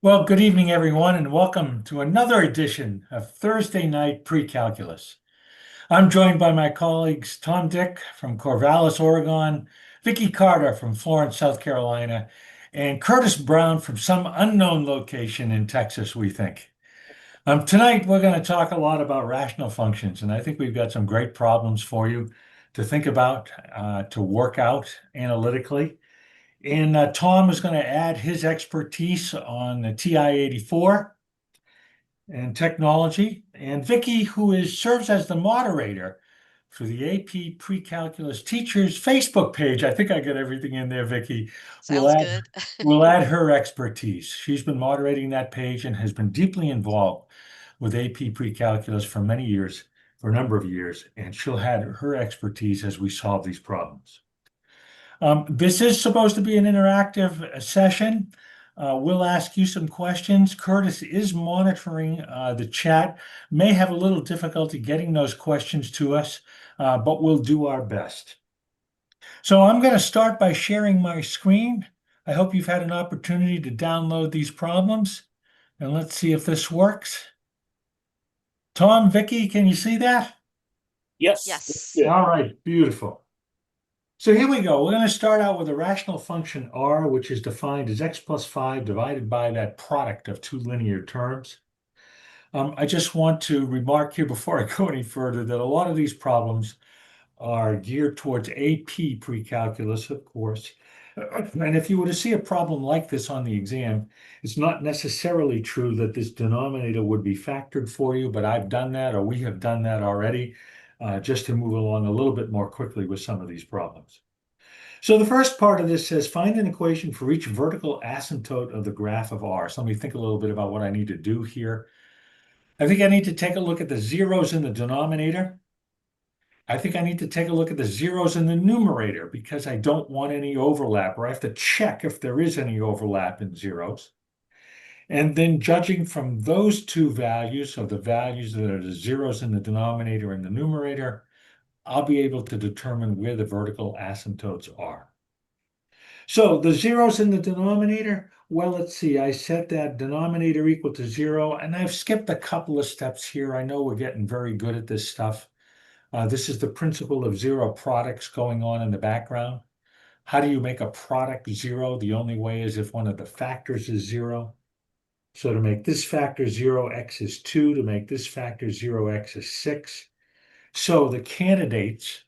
Well, good evening, everyone, and welcome to another edition of Thursday Night Pre-Calculus. I'm joined by my colleagues Tom Dick from Corvallis, Oregon, Vicky Carter from Florence, South Carolina, and Curtis Brown from some unknown location in Texas, we think. Tonight, we're going to talk a lot about rational functions, and I think we've got some great problems for you to think about, to work out analytically. And Tom is going to add his expertise on the TI-84 and technology. And Vicky, serves as the moderator for the AP Pre-Calculus Teachers Facebook page. I think I got everything in there, Vicky. We'll Sounds add, good. we'll add her expertise. She's been moderating that page and has been deeply involved with AP Pre-Calculus for many years, for a number of years, and she'll add her expertise as we solve these problems. This is supposed to be an interactive session. We'll ask you some questions. Curtis is monitoring the chat, may have a little difficulty getting those questions to us, but we'll do our best. So I'm going to start by sharing my screen. I hope you've had an opportunity to download these problems, and let's see if this works. Tom, Vicky, can you see that? Yes. Yes. Good. All right, beautiful. So here we go. We're going to start out with a rational function r, which is defined as x plus 5 divided by that product of two linear terms. I just want to remark here before I go any further that a lot of these problems are geared towards AP pre-calculus, of course. And if you were to see a problem like this on the exam, it's not necessarily true that this denominator would be factored for you, but I've done that, or we have done that already, just to move along a little bit more quickly with some of these problems. So the first part of this says, find an equation for each vertical asymptote of the graph of R. So let me think a little bit about what I need to do here. I think I need to take a look at the zeros in the denominator. I think I need to take a look at the zeros in the numerator because I don't want any overlap, or I have to check if there is any overlap in zeros. And then judging from those two values, so the values that are the zeros in the denominator and the numerator, I'll be able to determine where the vertical asymptotes are. So the zeros in the denominator, well, let's see, I set that denominator equal to 0, and I've skipped a couple of steps here. I know we're getting very good at this stuff. This is the principle of zero products going on in the background. How do you make a product 0? The only way is if one of the factors is 0. So to make this factor 0, x is 2. To make this factor 0, x is 6. So the candidates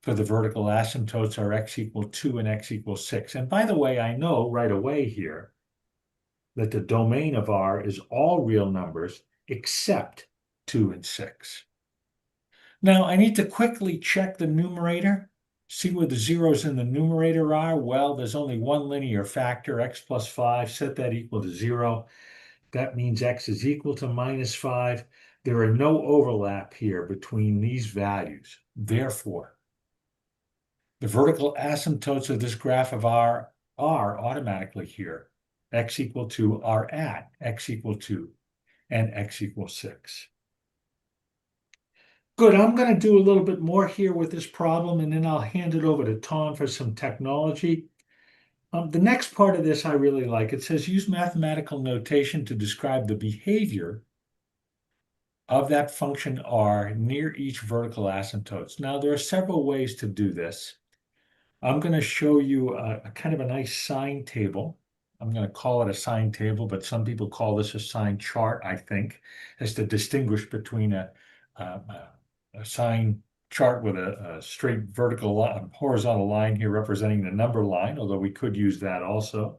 for the vertical asymptotes are x equal 2 and x equals 6. And by the way, I know right away here that the domain of R is all real numbers except 2 and 6. Now, I need to quickly check the numerator, see where the zeros in the numerator are. Well, there's only one linear factor, x plus 5, set that equal to 0. That means x is equal to minus 5. There are no overlap here between these values. Therefore, the vertical asymptotes of this graph of R are automatically here. X equal to are at x equal to and x equals 6. Good, I'm going to do a little bit more here with this problem, and then I'll hand it over to Tom for some technology. The next part of this I really like. It says use mathematical notation to describe the behavior of that function r near each vertical asymptotes. Now, there are several ways to do this. I'm going to show you a kind of a nice sign table. I'm going to call it a sign table, but some people call this a sign chart, I think, as to distinguish between a sign chart with a straight vertical line, horizontal line here representing the number line, although we could use that also.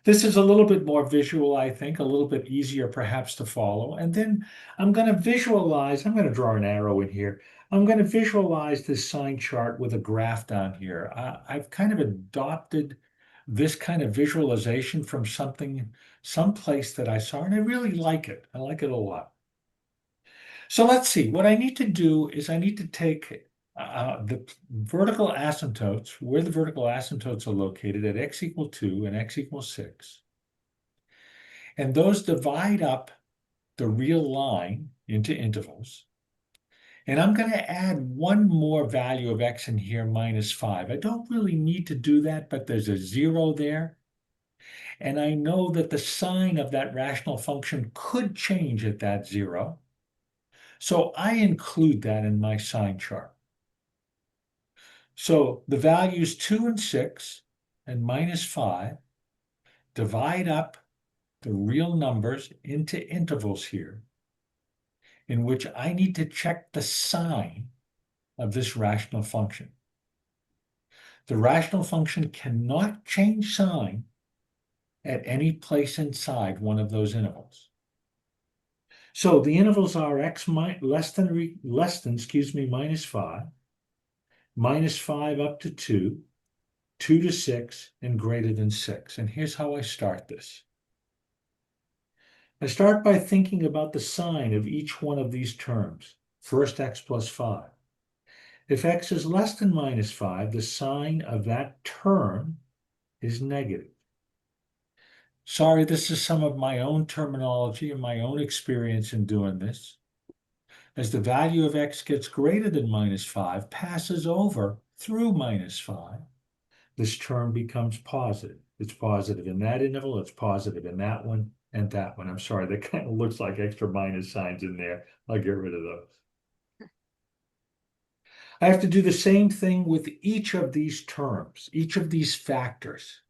This is a little bit more visual, I think, a little bit easier perhaps to follow. And then I'm going to visualize, I'm going to draw an arrow in here. I'm going to visualize this sign chart with a graph down here. I've kind of adopted this kind of visualization from someplace that I saw, and I really like it. I like it a lot. So let's see, what I need to do is I need to take the vertical asymptotes, where the vertical asymptotes are located at x equal 2 and x equals 6. And those divide up the real line into intervals. And I'm going to add one more value of x in here, minus 5. I don't really need to do that, but there's a 0 there. And I know that the sign of that rational function could change at that zero. So I include that in my sign chart. So the values 2 and 6 and -5 divide up the real numbers into intervals here, in which I need to check the sign of this rational function. The rational function cannot change sign at any place inside one of those intervals. So the intervals are x less than -5, -5 up to 2, 2 to 6, and greater than 6. And here's how I start this. I start by thinking about the sign of each one of these terms. First, x plus 5. If x is less than -5, the sign of that term is negative. Sorry, this is some of my own terminology and my own experience in doing this. As the value of x gets greater than -5, passes over through -5, this term becomes positive. It's positive in that interval, it's positive in that one, and that one. I'm sorry, that kind of looks like extra minus signs in there. I'll get rid of those. I have to do the same thing with each of these terms, each of these factors.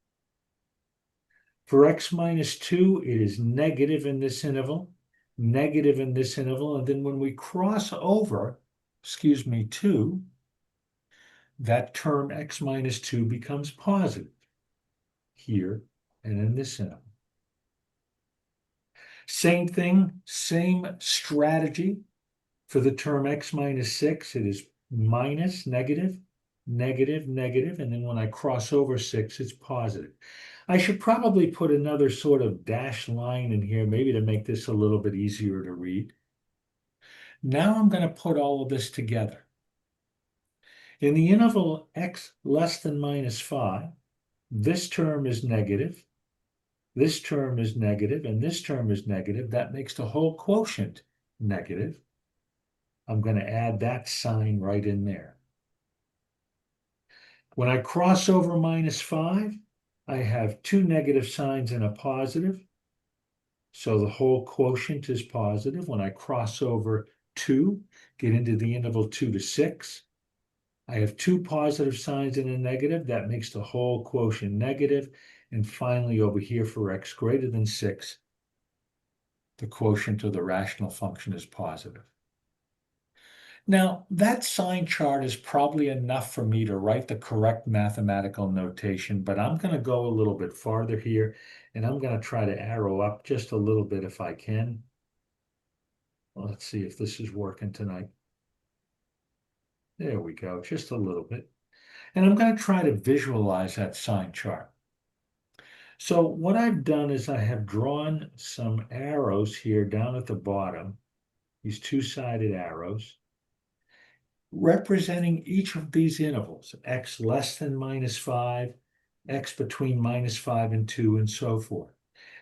For x minus 2, it is negative in this interval, negative in this interval, and then when we cross over, 2, that term x minus 2 becomes positive here and in this interval. Same thing, same strategy for the term x minus 6. It is minus, negative, negative, negative, and then when I cross over 6, it's positive. I should probably put another sort of dashed line in here, maybe to make this a little bit easier to read. Now I'm going to put all of this together. In the interval x less than -5, this term is negative, this term is negative, and this term is negative. That makes the whole quotient negative. I'm going to add that sign right in there. When I cross over -5, I have two negative signs and a positive. So the whole quotient is positive. When I cross over 2, get into the interval 2 to 6, I have two positive signs and a negative. That makes the whole quotient negative. And finally, over here for x greater than 6, the quotient of the rational function is positive. Now, that sign chart is probably enough for me to write the correct mathematical notation, but I'm going to go a little bit farther here, and I'm going to try to arrow up just a little bit if I can. Well, let's see if this is working tonight. There we go, just a little bit. And I'm going to try to visualize that sign chart. So what I've done is I have drawn some arrows here down at the bottom, these two-sided arrows, representing each of these intervals, x less than -5, x between -5 and 2, and so forth.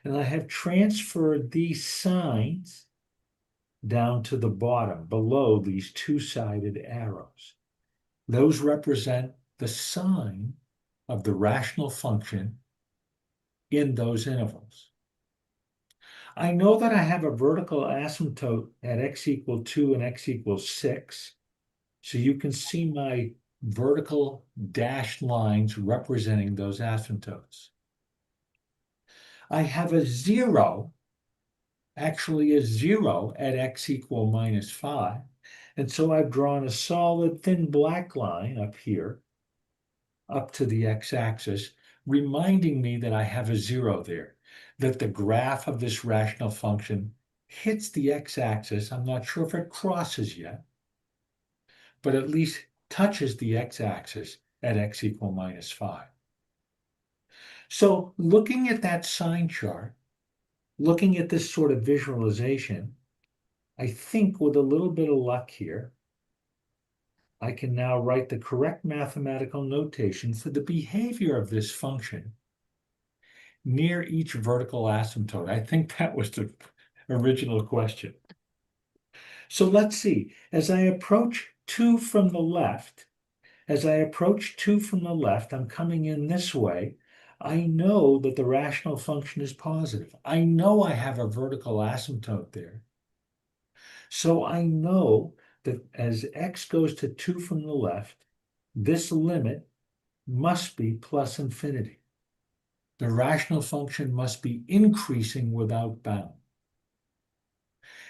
And I have transferred these signs down to the bottom, below these two-sided arrows. Those represent the sign of the rational function in those intervals. I know that I have a vertical asymptote at x equals 2 and x equals 6. So you can see my vertical dashed lines representing those asymptotes. I have a 0, actually a 0 at x equal -5. And so I've drawn a solid thin black line up here, up to the x-axis, reminding me that I have a 0 there, that the graph of this rational function hits the x-axis. I'm not sure if it crosses yet, but at least touches the x-axis at x equal -5. So looking at that sign chart, looking at this sort of visualization, I think with a little bit of luck here, I can now write the correct mathematical notation for the behavior of this function near each vertical asymptote. I think that was the original question. So let's see. As I approach 2 from the left, I'm coming in this way. I know that the rational function is positive. I know I have a vertical asymptote there. So I know that as x goes to 2 from the left, this limit must be plus infinity. The rational function must be increasing without bound.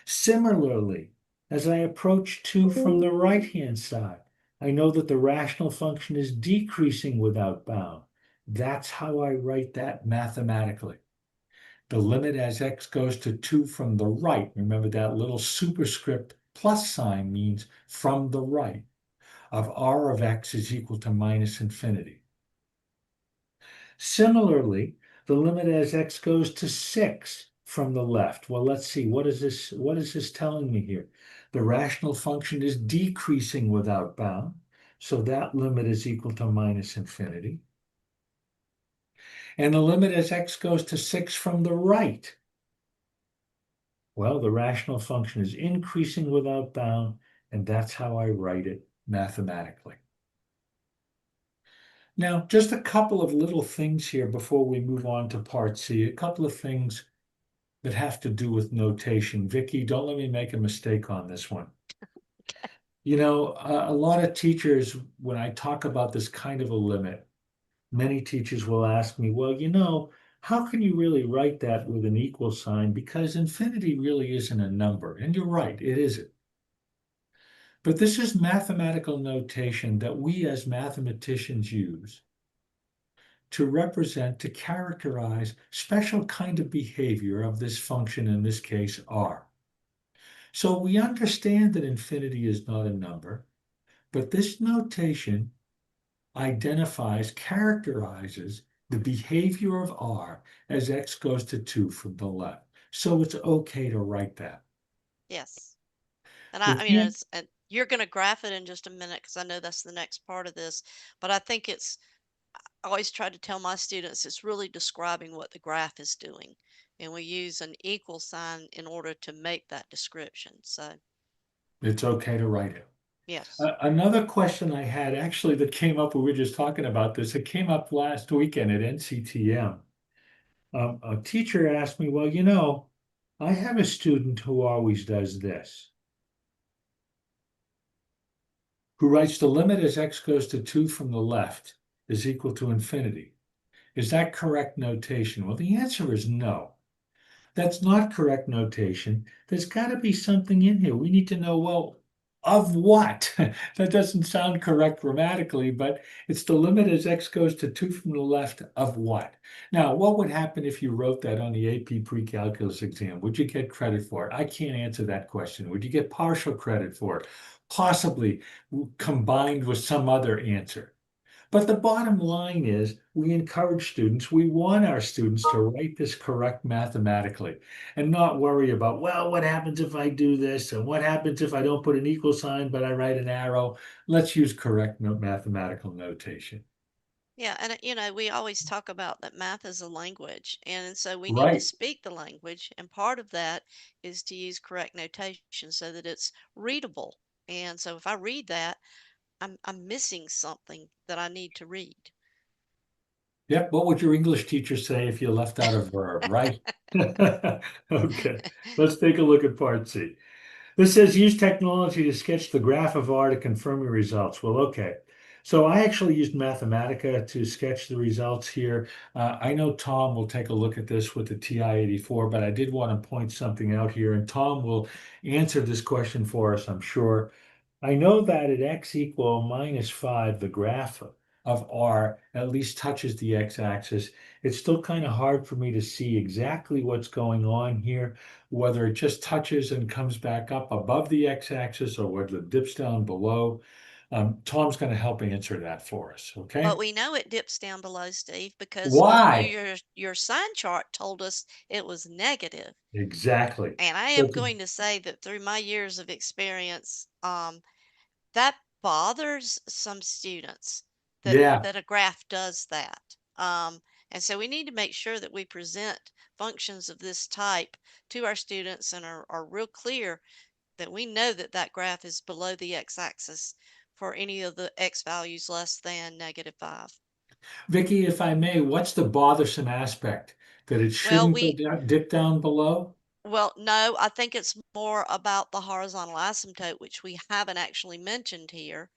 Similarly, as I approach 2 from the right-hand side, I know that the rational function is decreasing without bound. That's how I write that mathematically. The limit as x goes to 2 from the right, remember that little superscript plus sign means from the right, of r of x is equal to minus infinity. Similarly, the limit as x goes to 6 from the left. Well, let's see, what is this telling me here? The rational function is decreasing without bound, so that limit is equal to minus infinity. And the limit as x goes to 6 from the right. Well, the rational function is increasing without bound, and that's how I write it mathematically. Now, just a couple of little things here before we move on to part C, a couple of things that have to do with notation. Vicky, don't let me make a mistake on this one. You know, a lot of teachers, when I talk about this kind of a limit, many teachers will ask me, well, how can you really write that with an equal sign? Because infinity really isn't a number. And you're right, it isn't. But this is mathematical notation that we as mathematicians use to represent, to characterize special kind of behavior of this function, in this case, r. So we understand that infinity is not a number, but this notation identifies, characterizes the behavior of r as x goes to 2 from the left. So it's okay to write that. Yes. And The I mean, thing, it's, and you're going to graph it in just a minute because I know that's the next part of this. But I think I always try to tell my students it's really describing what the graph is doing. And we use an equal sign in order to make that description. So, it's okay to write it. yes. Another question I had actually that came up, we were just talking about this, it came up last weekend at NCTM. A teacher asked me, well, I have a student who always does this, who writes the limit as x goes to 2 from the left is equal to infinity. Is that correct notation? Well, the answer is no. That's not correct notation. There's got to be something in here. We need to know, well, of what? That doesn't sound correct grammatically, but it's the limit as x goes to 2 from the left of what? Now, what would happen if you wrote that on the AP pre-calculus exam? Would you get credit for it? I can't answer that question. Would you get partial credit for it? Possibly combined with some other answer. But the bottom line is we encourage students, we want our students to write this correct mathematically and not worry about, well, what happens if I do this? And what happens if I don't put an equal sign, but I write an arrow? Let's use correct mathematical notation. Yeah, and we always talk about that math is a language, and so we need to Right. speak the language, and part of that is to use correct notation so that it's readable. And so if I read that, I'm missing something that I need to read. Yep. What would your English teacher say if you left out a verb, right? Okay. Let's take a look at part C. This says use technology to sketch the graph of R to confirm your results. Well, okay. So I actually used Mathematica to sketch the results here. I know Tom will take a look at this with the TI-84, but I did want to point something out here, and Tom will answer this question for us, I'm sure. I know that at x equal minus 5, the graph of R at least touches the x-axis. It's still kind of hard for me to see exactly what's going on here, whether it just touches and comes back up above the x-axis or whether it dips down below. Tom's going to help answer that for us, But okay? we know it dips down below, Steve, because Why? your sign chart told us it was negative. Exactly. And I am So, going to say that through my years of experience, that bothers some students that yeah, a graph does that. And so we need to make sure that we present functions of this type to our students and are real clear that we know that that graph is below the x-axis for any of the x values less than -5. Vicky, if I may, what's the bothersome aspect? That it Well, shouldn't go down, dip down below? no, I think it's more about the horizontal asymptote, which we haven't actually mentioned here.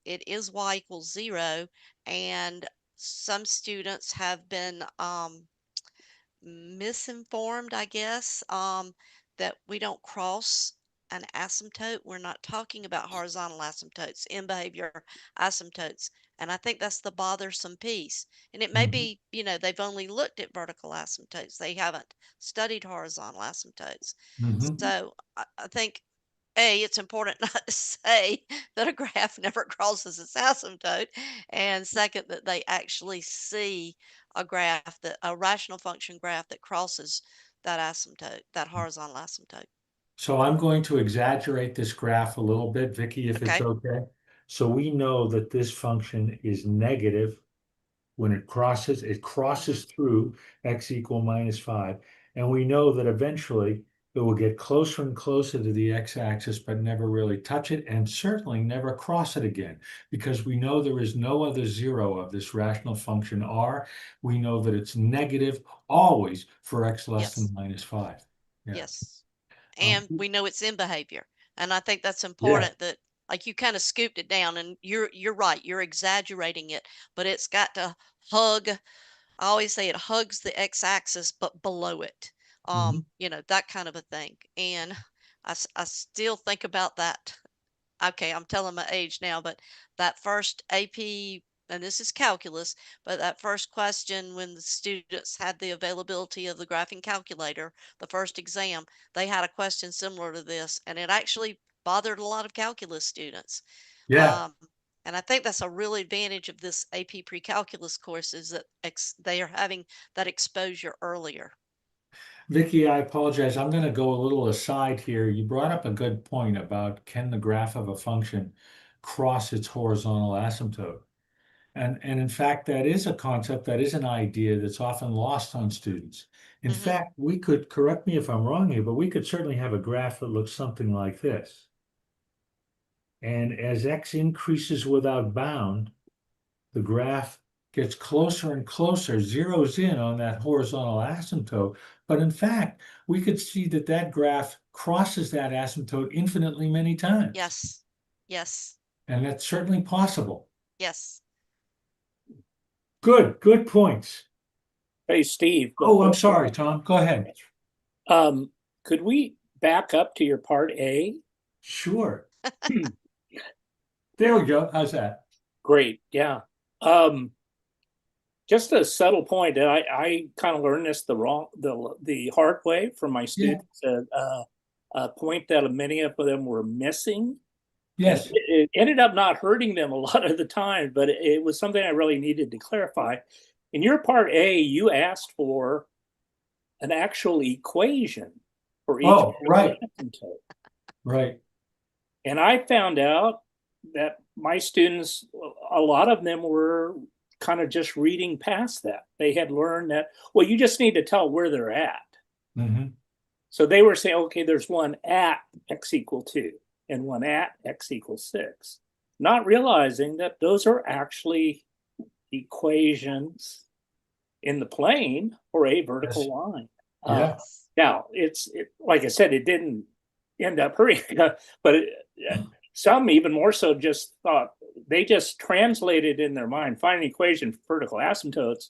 It is y equals 0, and some students have been misinformed, I guess, that we don't cross an asymptote. We're not talking about horizontal asymptotes, in behavior asymptotes. And I think that's the bothersome piece. And it may Mhm. be, they've only looked at vertical asymptotes. They haven't studied horizontal asymptotes. Mhm. So I think a, it's important not to say that a graph never crosses its asymptote, and second, that they actually see a rational function graph that crosses that asymptote, that horizontal asymptote. So I'm going to exaggerate this graph a little bit, Vicky, if it's Okay. okay. So we know that this function is negative when it Mm-hmm. crosses through x equal minus 5. And we know that eventually it will get closer and closer to the x-axis, but never really touch it, and certainly never cross it again, because we know there is no other zero of this rational function r. We know that it's negative always for x less than Yes. minus 5. Yeah. Yes. Um, And we know it's in behavior. And I think that's yeah. important that like you kind of scooped it down and you're right, you're exaggerating it, but it's got to hug. I always say it hugs the x-axis, but below it. Mhm. That kind of a thing. And I still think about that. Okay, I'm telling my age now, but that first AP, and this is calculus, but that first question when the students had the availability of the graphing calculator, the first exam, they had a question similar to this, and it actually bothered a lot of calculus students. Yeah. Um, and I think that's a real advantage of this AP pre-calculus course is that they are having that exposure earlier. Vicky, I apologize. I'm going to go a little aside here. You brought up a good point about can the graph of a function cross its horizontal asymptote? And in fact, that is a concept, that is an idea that's often lost on students. In Hmm. fact, we could, correct me if I'm wrong here, but we could certainly have a graph that looks something like this. And as x increases without bound, the graph gets closer and closer, zeroes in on that horizontal asymptote. But in fact, we could see that that graph crosses that asymptote infinitely many times. Yes. Yes. And that's certainly possible. Yes. Good points. Hey, Steve, Oh, I'm before, sorry, Tom. Go ahead. um, could we back up to your part A? Sure. There we go. How's that? Great, yeah. Um, just a subtle point, and I kind of learned this the hard way from my Yeah. students. A point that many of them were missing, and Yes. it ended up not hurting them a lot of the time, but it was something I really needed to clarify. In your part A, you asked for an actual equation for each Oh, right. asymptote. Right. And I found out that my students, a lot of them were kind of just reading past that. They had learned that, well, you just need to tell where they're at. Hmm. So they were saying, okay, there's one at x equal 2 and one at x equals 6, not realizing that those are actually equations in the plane for a Yes. vertical line. Yeah. Yes. Now, like I said, it didn't end up hurting, but some even more so just thought they just translated in their mind, find an equation for vertical asymptotes.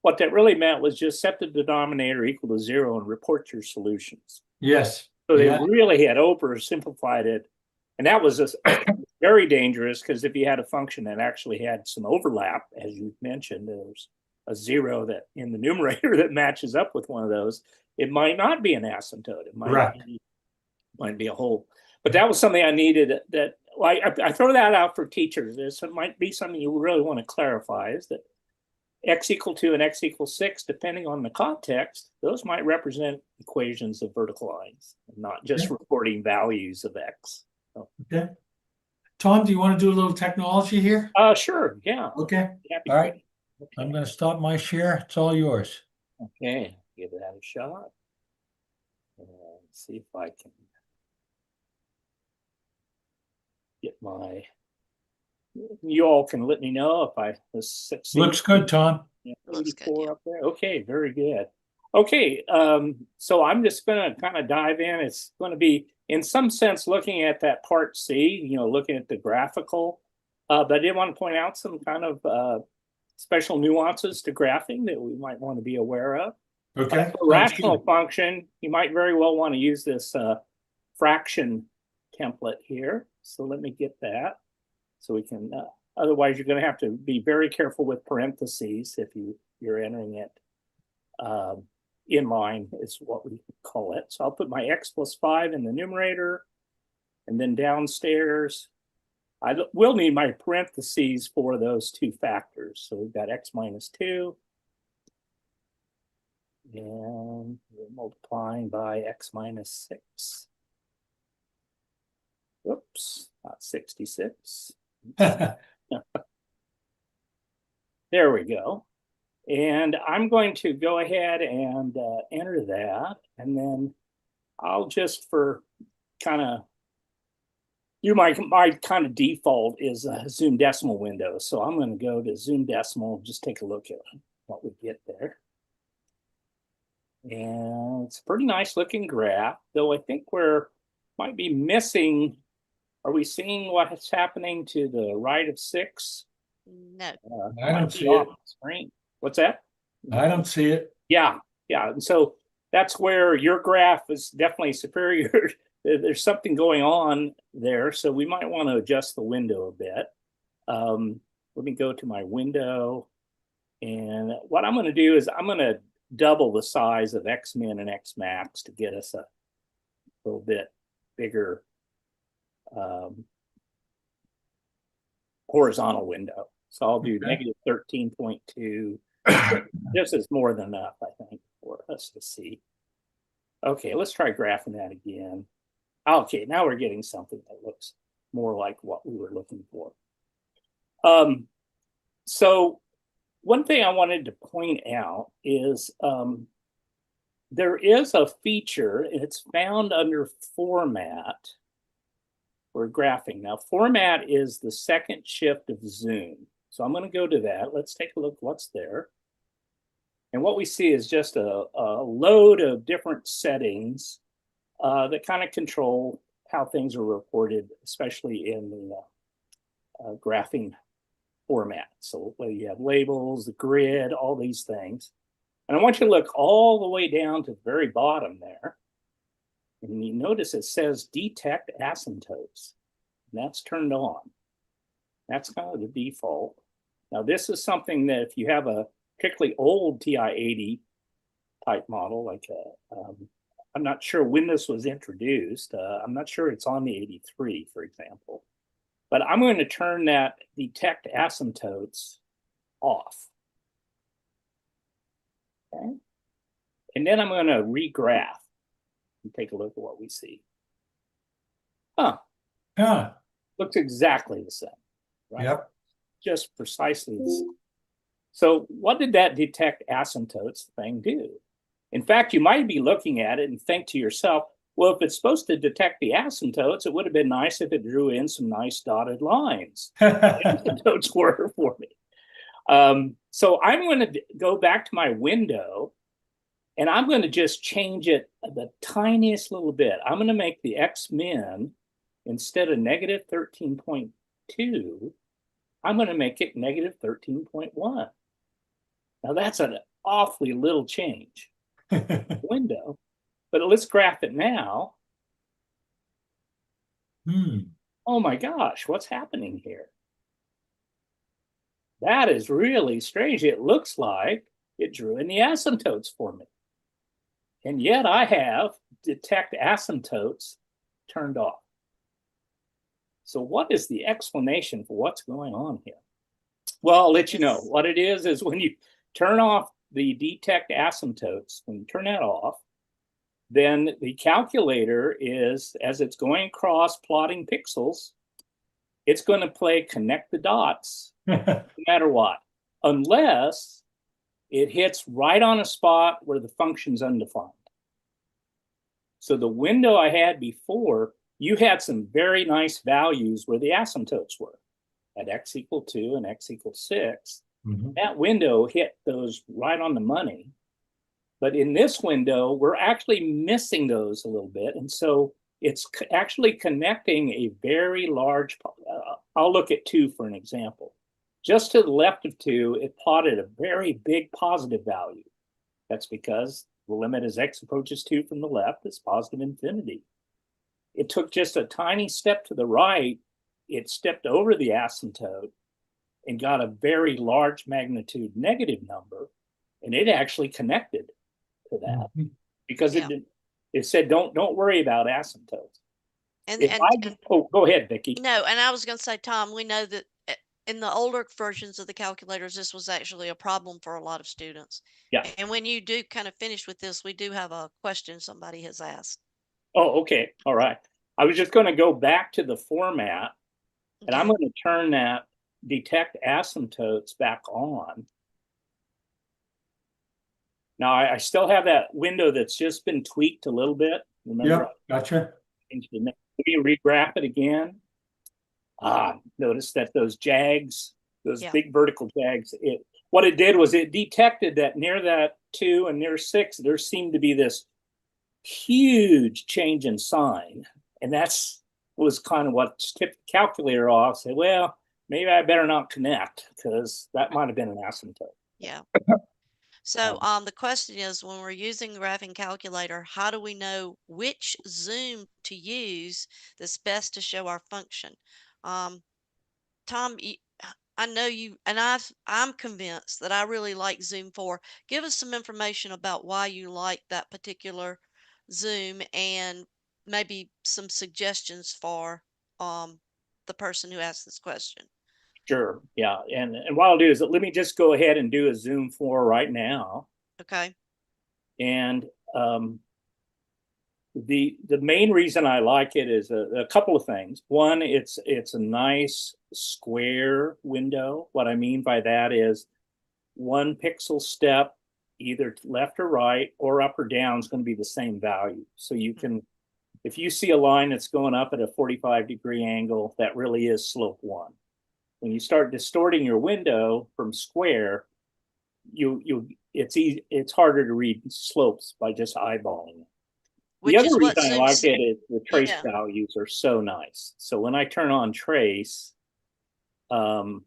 What that really meant was just set the denominator equal to 0 and report your solutions. Yes. So they Yeah. really had oversimplified it. And that was very dangerous because if you had a function that actually had some overlap, as you mentioned, there's a 0 that in the numerator that matches up with one of those, it might not be an asymptote. It Correct. might be a whole. But that was something I needed. That like I throw that out for teachers. This might be something you really want to clarify: is that x equal 2 and x equals 6, depending on the context, those might represent equations of vertical lines, not just Yeah. reporting values of x. So, Okay. Tom, do you want to do a little technology here? sure, yeah, Okay. happy All to. right. I'm going to stop my share. It's all yours. Okay, give that a shot. And see if I can get my you all can let me know if I succeed. Looks good, Tom. Yeah, Looks good, 84 yeah. up there. Okay, very good. Okay, so I'm just going to kind of dive in. It's going to be, in some sense, looking at that part C, looking at the graphical. But I did want to point out some kind of special nuances to graphing that we might want to be aware of. Okay. For rational function, you might very well want to use this fraction template here. So let me get that so we can, otherwise you're going to have to be very careful with parentheses if you're entering it inline is what we call it. So I'll put my x plus 5 in the numerator, and then downstairs, I will need my parentheses for those two factors. So we've got x minus 2, and we're multiplying by x minus 6. Whoops, not 66. There we go. And I'm going to go ahead and enter that. And then I'll just, for kind of, my kind of default is a zoom decimal window. So I'm going to go to zoom decimal, just take a look at what we get there. And it's a pretty nice looking graph, though I think we're might be missing. Are we seeing what's happening to the right of 6? No. I don't see it. Screen. What's that? I don't see it. Yeah. And so that's where your graph is definitely superior. There's something going on there. So we might want to adjust the window a bit. Let me go to my window. And what I'm going to do is I'm going to double the size of X min and X max to get us a little bit bigger horizontal window. So I'll do negative 13.2. This is more than enough, I think, for us to see. Okay, let's try graphing that again. Okay, now we're getting something that looks more like what we were looking for. So one thing I wanted to point out is there is a feature, and it's found under format for graphing. Now, format is the second shift of zoom. So I'm going to go to that. Let's take a look what's there. And what we see is just a load of different settings that kind of control how things are reported, especially in the graphing format. So whether you have labels, the grid, all these things. And I want you to look all the way down to the very bottom there. And you notice it says detect asymptotes. And that's turned on. That's kind of the default. Now, this is something that if you have a particularly old TI-80 type model, like I'm not sure when this was introduced. I'm not sure it's on the 83, for example. But I'm going to turn that detect asymptotes off. Okay. And then I'm going to regraph and take a look at what we see. Looks exactly the same. Right? Yep. Just precisely the same. So what did that detect asymptotes thing do? In fact, you might be looking at it and think to yourself, well, if it's supposed to detect the asymptotes, it would have been nice if it drew in some nice dotted lines. Asymptotes were for me. So I'm going to go back to my window, and I'm going to just change it the tiniest little bit. I'm going to make the X min, instead of negative 13.2, I'm going to make it negative 13.1. Now that's an awfully little change. Window, but let's graph it now. Oh my gosh, what's happening here? That is really strange. It looks like it drew in the asymptotes for me. And yet I have detect asymptotes turned off. So what is the explanation for what's going on here? Well, I'll let you know. What it is when you turn off the detect asymptotes, when you turn that off, then the calculator is, as it's going across plotting pixels, it's going to play connect the dots no matter what, unless it hits right on a spot where the function's undefined. So the window I had before, you had some very nice values where the asymptotes were. at x equal 2 and x equals 6, Mhm. that window hit those right on the money. But in this window, we're actually missing those a little bit. And so it's actually connecting a very large, I'll look at 2 for an example. Just to the left of 2, it plotted a very big positive value. That's because the limit as x approaches 2 from the left is positive infinity. It took just a tiny step to the right. It stepped over the asymptote and got a very large magnitude negative number. And it actually connected to that because Yeah. it said, don't worry about asymptotes. And, If oh, go ahead, Vicki. no, and I was going to say, Tom, we know that in the older versions of the calculators, this was actually a problem for a lot of students. Yeah. And when you do kind of finish with this, we do have a question somebody has asked. Oh, okay. All right. I was just going to go back to the format, and I'm Okay. going to turn that detect asymptotes back on. Now, I still have that window that's just been tweaked a little bit. Remember? Yep, gotcha. Let me regraph it again. Notice that those jags, those Yeah. big vertical jags, what it did was it detected that near that 2 and near 6, there seemed to be this huge change in sign. And that's was kind of what tipped the calculator off. Say, well, maybe I better not connect because that might have been an asymptote. Yeah. So the question is, when we're using the graphing calculator, how do we know which zoom to use that's best to show our function? Tom, I know you, and I'm convinced that I really like Zoom 4. Give us some information about why you like that particular Zoom and maybe some suggestions for the person who asked this question. Sure. Yeah. And what I'll do is let me just go ahead and do a Zoom 4 right now. Okay. And the main reason I like it is a couple of things. One, it's a nice square window. What I mean by that is 1 pixel step, either left or right or up or down, is going to be the same value. So you can, if you see a line that's going up at a 45-degree angle, that really is slope 1. When you start distorting your window from square, it's harder to read slopes by just eyeballing it. The Which other is what reason I Zoom like it is the trace Yeah. values are so nice. So when I turn on trace, when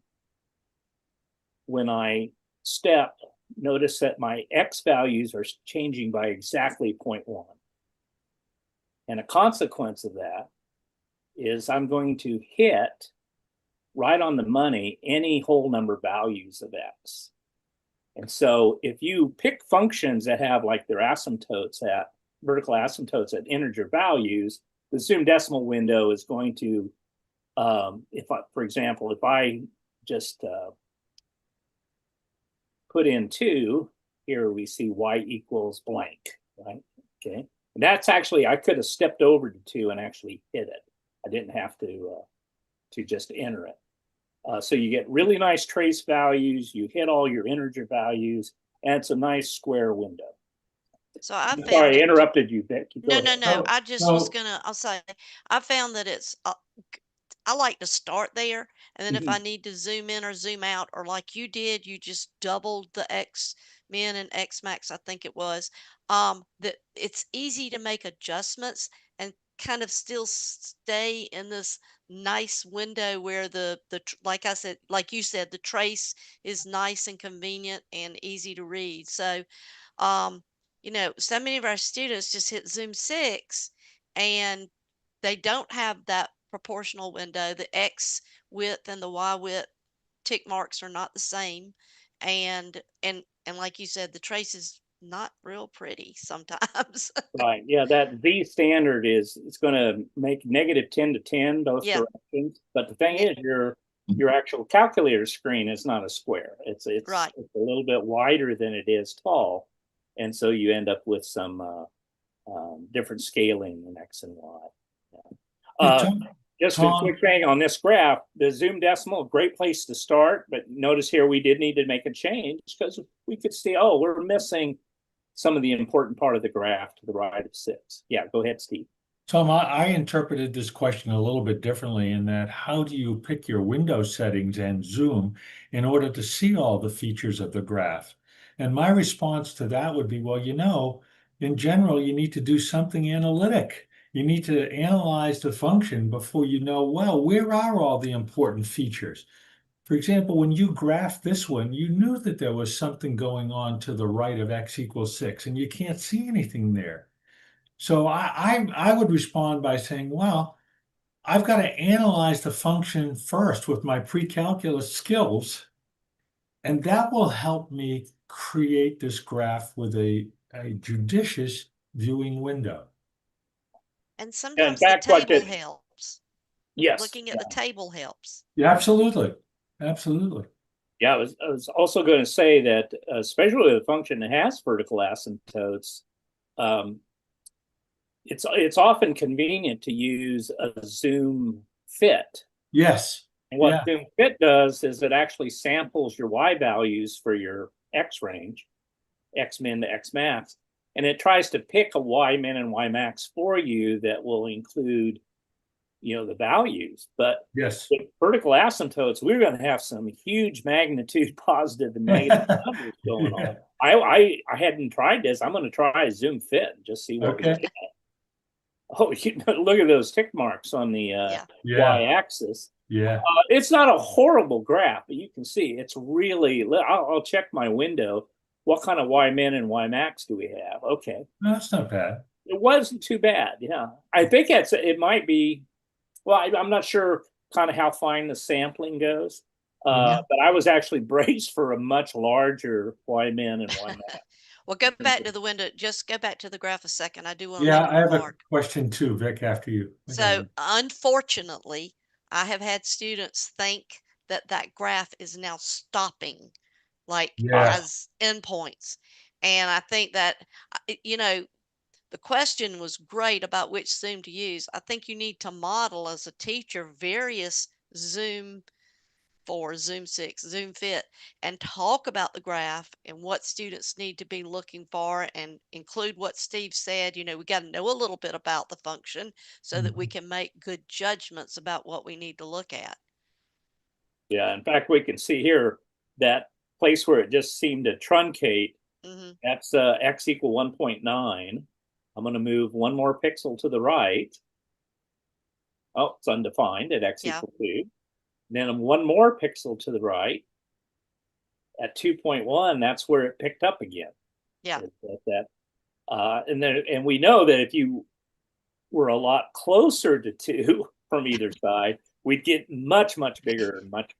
I step, notice that my X values are changing by exactly 0.1. And a consequence of that is I'm going to hit right on the money any whole number values of X. And so if you pick functions that have like their asymptotes at vertical asymptotes at integer values, the Zoom decimal window is going to, for example, if I just put in 2, here we see y equals blank, right? Okay. And that's actually, I could have stepped over to 2 and actually hit it. I didn't have to just enter it. So you get really nice trace values, you hit all your integer values, and it's a nice square window. So I I'm found sorry, I it. interrupted you, Vic. No, no, no. Oh, I just was gonna. I'll say I found that it's. I like to start there, and then if I need to zoom in or zoom out, or like you did, you just doubled the X min and X max, I think it was. That it's easy to make adjustments and kind of still stay in this nice window where like I said, like you said, the trace is nice and convenient and easy to read. So, um, so many of our students just hit Zoom 6 and they don't have that proportional window. The X width and the Y width tick marks are not the same. And like you said, the trace is not real pretty sometimes. Right. Yeah, that Z standard it's going to make -10 to 10 both Yeah. directions. But the thing is, your actual calculator screen is not a square. It's Right. a little bit wider than it is tall, and so you end up with some different scaling in X and Y. Yeah, Just a Tom, quick thing on this graph, the Zoom decimal, great place to start, but notice here we did need to make a change because we could see, oh, we're missing some of the important part of the graph to the right of 6. Yeah, go ahead, Steve. Tom, I interpreted this question a little bit differently in that how do you pick your window settings and zoom in order to see all the features of the graph? And my response to that would be, well, in general, you need to do something analytic. You need to analyze the function before you know, well, where are all the important features? For example, when you graphed this one, you knew that there was something going on to the right of x equals 6, and you can't see anything there. So I would respond by saying, well, I've got to analyze the function first with my pre-calculus skills, and that will help me create this graph with a judicious viewing window. And In sometimes the fact, what table did, helps. yes, Looking at the table helps. Yeah, absolutely. Absolutely. yeah, I was also going to say that, especially with a function that has vertical asymptotes, um, it's often convenient to use a zoom fit. Yes. And what Yeah. zoom fit does is it actually samples your y values for your x range, x min to x max, and it tries to pick a y min and y max for you that will include, the values. But Yes. with vertical asymptotes, we're going to have some huge magnitude positive and negative numbers going Yeah. on. I hadn't tried this. I'm going to try a zoom fit and just see what we Okay. get. Oh, look at those tick marks on the Yeah. Yeah. y-axis. Yeah. It's not a horrible graph, but you can see it's really. I'll check my window. What kind of y min and y max do we have? Okay, No, that's not bad. it wasn't too bad. Yeah, I think it might be. Well, I'm not sure kind of how fine the sampling goes, Mhm. but I was actually braced for a much larger y min and y max. Well, go back to the window. Just go back to the graph a second. I do want to Yeah, make a I have a remark. question too, Vic, after you. So, unfortunately, I have had students think that that graph is now stopping, like Yeah. as endpoints. And I think that, the question was great about which Zoom to use. I think you need to model as a teacher various Zoom 4, Zoom 6, Zoom Fit, and talk about the graph and what students need to be looking for and include what Steve said. We got to know a little bit about the function so that we Mhm. can make good judgments about what we need to look at. Yeah, in fact, we can see here that place where it just seemed to truncate. Hmm. That's x equal 1.9. I'm going to move one more pixel to the right. Oh, it's undefined at x Yeah, equal 2. Then one more pixel to the right at 2.1. That's where it picked up again. yeah. And we know that if you were a lot closer to 2 from either side, we'd get much, much bigger and much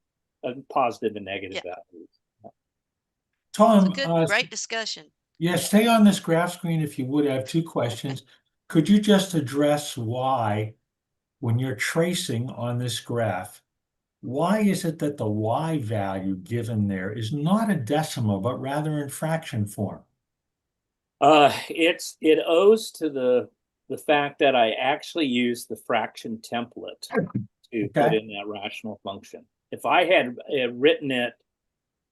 positive and negative Yeah. values. It's a Tom, good, great discussion. yeah, stay on this graph screen if you would. I have two questions. Could you just address why, when you're tracing on this graph, why is it that the y value given there is not a decimal, but rather in fraction form? It owes to the fact that I actually used the fraction template to put Okay. in that rational function. If I had written it,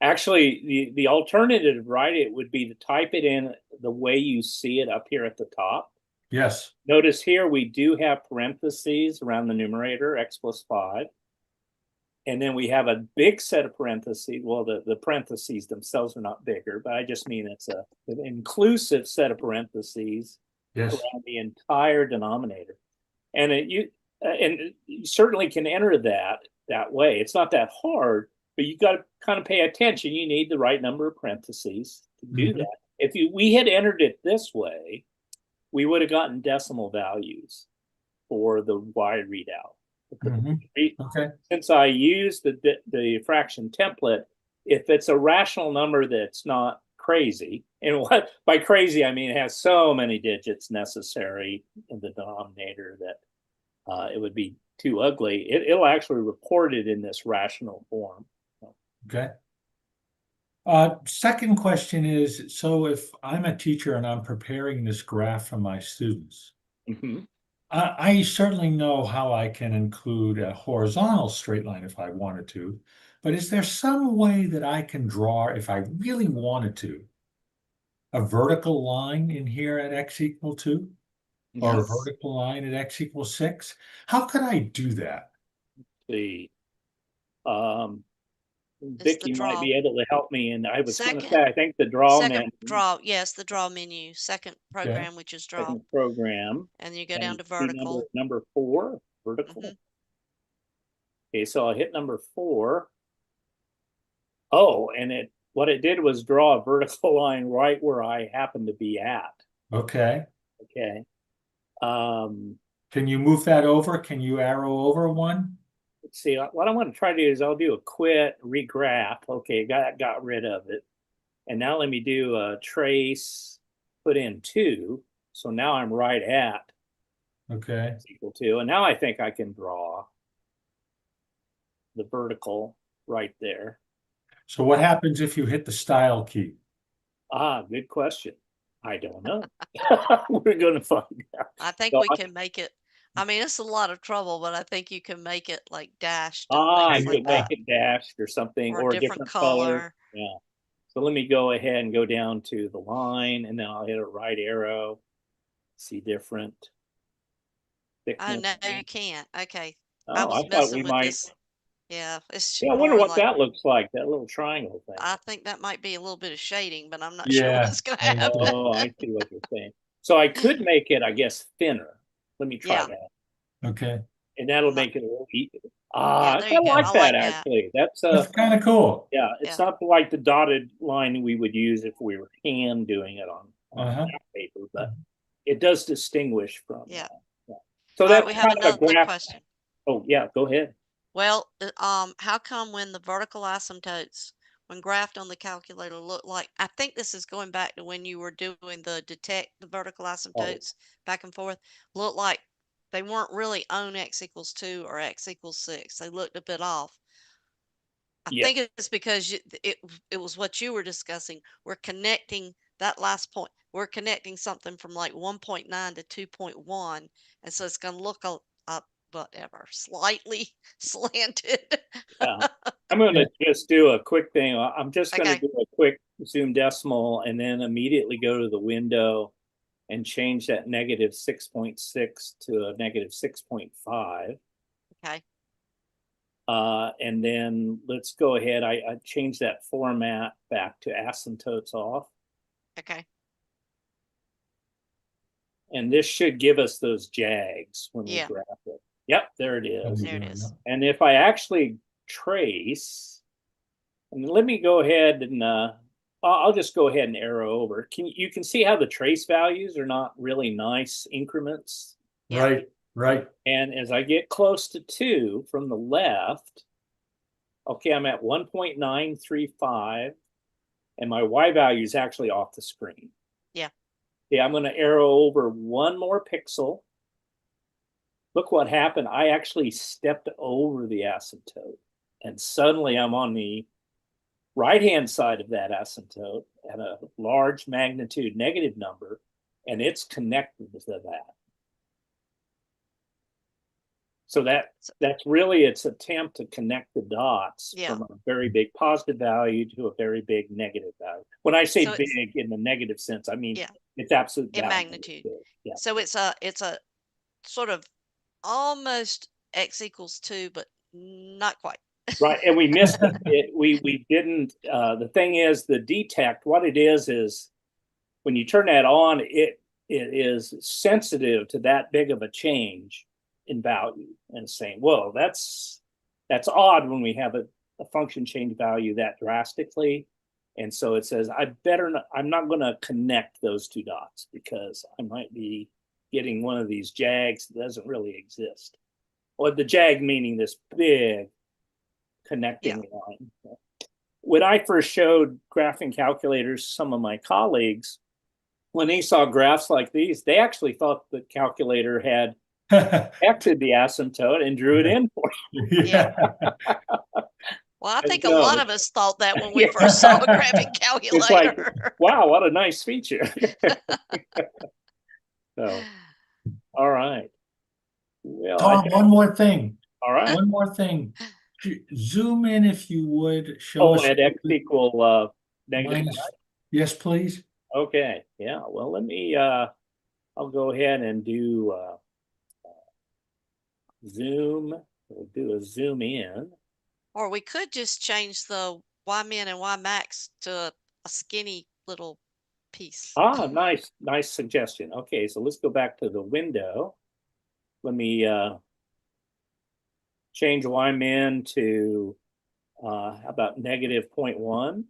actually the alternative, right, it would be to type it in the way you see it up here at the top. Yes. Notice here we do have parentheses around the numerator, x plus 5. And then we have a big set of parentheses. Well, the parentheses themselves are not bigger, but I just mean it's an inclusive set of parentheses Yes. around the entire denominator. And you certainly can enter that way. It's not that hard, but you got to kind of pay attention. You need the right number of parentheses to do Mhm. that. If we had entered it this way, we would have gotten decimal values for the y readout. Mhm. Okay. Since I use the fraction template, if it's a rational number that's not crazy, and what by crazy I mean it has so many digits necessary in the denominator that it would be too ugly, it'll actually report it in this rational form. Okay. Second question is, so if I'm a teacher and I'm preparing this graph for my students, Mm-hmm. I certainly know how I can include a horizontal straight line if I wanted to, but is there some way that I can draw, if I really wanted to, a vertical line in here at x equal 2? or a Yes. vertical line at x equals 6? How could I do that? The um, It's the Vicky might draw. be able to help me, and I was going to Second, say I think the draw second menu, draw. Yes, the draw menu. Second program, which is draw. second program, And you go and down to see vertical. number 4, vertical. Mhm. Okay, so I'll hit number 4. Oh, and what it did was draw a vertical line right where I happen to be at. Okay. Okay. Um, Can you move that over? Can you arrow over one? let's see. What I'm going to try to do is I'll do a quit, regraph. Okay, got rid of it. And now let me do a trace, put in 2. So now I'm right at Okay. equal to. And now I think I can draw the vertical right there. So what happens if you hit the style key? Ah, good question. I don't know. We're going to find out. I think So we can make it. I mean, it's a lot of trouble, but I think you can make it like dashed and I things like could make that, it dashed or something, or a or a different different color. color. Yeah. So let me go ahead and go down to the line, and then I'll hit a right arrow. See different Oh, thickness. no, you can't. Okay. Oh, I I was thought messing we with might. this. Yeah, it's Yeah, I wonder more what like, that looks like, that little triangle thing. I think that might be a little bit of shading, but I'm not sure Yeah. what's going to I happen. Oh, I see what you're saying. So I could make it, I guess, thinner. Let me try Yeah. that. Okay. And that'll Not- make it a little easier. Yeah, I there kind you of go. like I that, like that. actually. That's That's kind of cool. yeah, it's Yeah. not like the dotted line we would use if we were hand doing it on Uh-huh. graph paper, but it does distinguish from Yeah. yeah. So All right, that's we have kind of a another graph. question. Oh, yeah, go ahead. Well, how come when the vertical asymptotes, when graphed on the calculator, look like, I think this is going back to when you were doing the detect the vertical asymptotes back and forth, look like they weren't really on x equals 2 or x equals 6. They looked a bit off. I Yeah, think it's because it was what you were discussing. We're connecting that last point. We're connecting something from like 1.9 to 2.1, and so it's going to look whatever, slightly slanted. yeah. I'm going to just do a quick thing. I'm just going to Okay. do a quick zoom decimal and then immediately go to the window and change that negative 6.6 to a negative 6.5. Okay. And then let's go ahead. I changed that format back to asymptotes off. Okay. And this should give us those jags when we Yeah. graph it. Yep, there it is. There it is. And if I actually trace, and let me go ahead and I'll just go ahead and arrow over. You can see how the trace values are not really nice increments. Yeah. Right, right. And as I get close to 2 from the left, okay, I'm at 1.935, and my Y value is actually off the screen. Yeah. Okay, I'm going to arrow over one more pixel. Look what happened. I actually stepped over the asymptote, and suddenly I'm on the right-hand side of that asymptote at a large magnitude negative number, and it's connected to that. So that's really its attempt to connect the dots Yeah. from a very big positive value to a very big negative value. When I say So big in the negative sense, I mean Yeah. it's absolute In value. magnitude. Yeah. So it's a sort of almost x equals 2, but not quite. Right, and we missed it. We didn't. The thing is, the detect. What it is when you turn that on, it is sensitive to that big of a change in value, and saying, "Whoa, that's odd when we have a function change value that drastically." And so it says, I'm not going to connect those two dots because I might be getting one of these jags that doesn't really exist, or the jag meaning this big connecting line. When I first showed graphing calculators, some of my colleagues, when they saw graphs like these, they actually thought the calculator had connected the asymptote and drew it in for you. Yeah. Well, I And think a so- lot of us thought that when we first saw a graphing calculator. It's like, wow, what a nice feature. So, all right. Well, Tom, one more thing. all right. One more thing. Zoom in if you would. Show us at x equal negative. minus. Yes, please. Okay. Yeah. Well, let me I'll go ahead and do zoom. We'll do a zoom in. Or we could just change the Y min and Y max to a skinny little piece. Ah, nice suggestion. Okay, so let's go back to the window. Let me change Y min to how about negative 0.1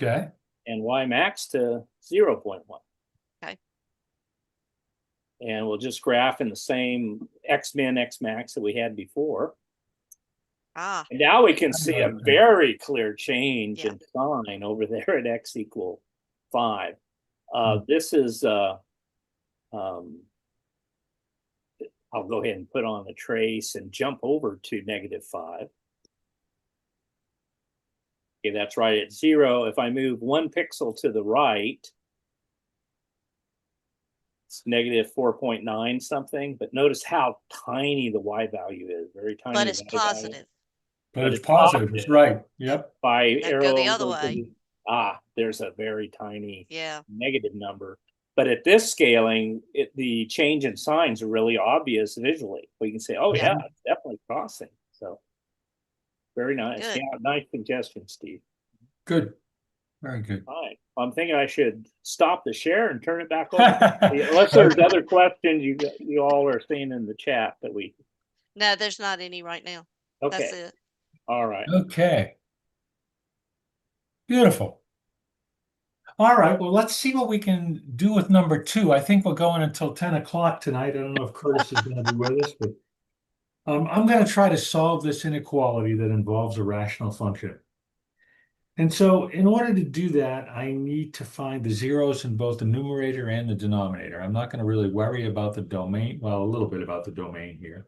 Okay. and Y max to 0.1. Okay. And we'll just graph in the same X min, X max that we had before. Ah, And now we can see a very clear change Yeah. in sign over there at X equal 5. Hmm. This is, I'll go ahead and put on the trace and jump over to negative 5. Okay, that's right at 0. If I move 1 pixel to the right, it's negative 4.9 something. But notice how tiny the Y value is. Very tiny. but it's Y value. positive. But it's positive. It's right. Yep. By Now arrow go the other over to way. there's a very tiny Yeah. negative number. But at this scaling, the change in signs are really obvious visually. We can say, oh Yeah. yeah, it's definitely crossing. So very nice. Good. Yeah, nice suggestion, Steve. Good. Very good. All right. I'm thinking I should stop the share and turn it back over. Unless there's other questions you all are seeing in the chat that we. No, there's not any right now. Okay. That's it. All right. Okay. Beautiful. All right. Well, let's see what we can do with number 2. I think we're going until 10 o'clock tonight. I don't know if Curtis is going to be with us, but I'm going to try to solve this inequality that involves a rational function. And so in order to do that, I need to find the zeros in both the numerator and the denominator. I'm not going to really worry about the domain, well, a little bit about the domain here,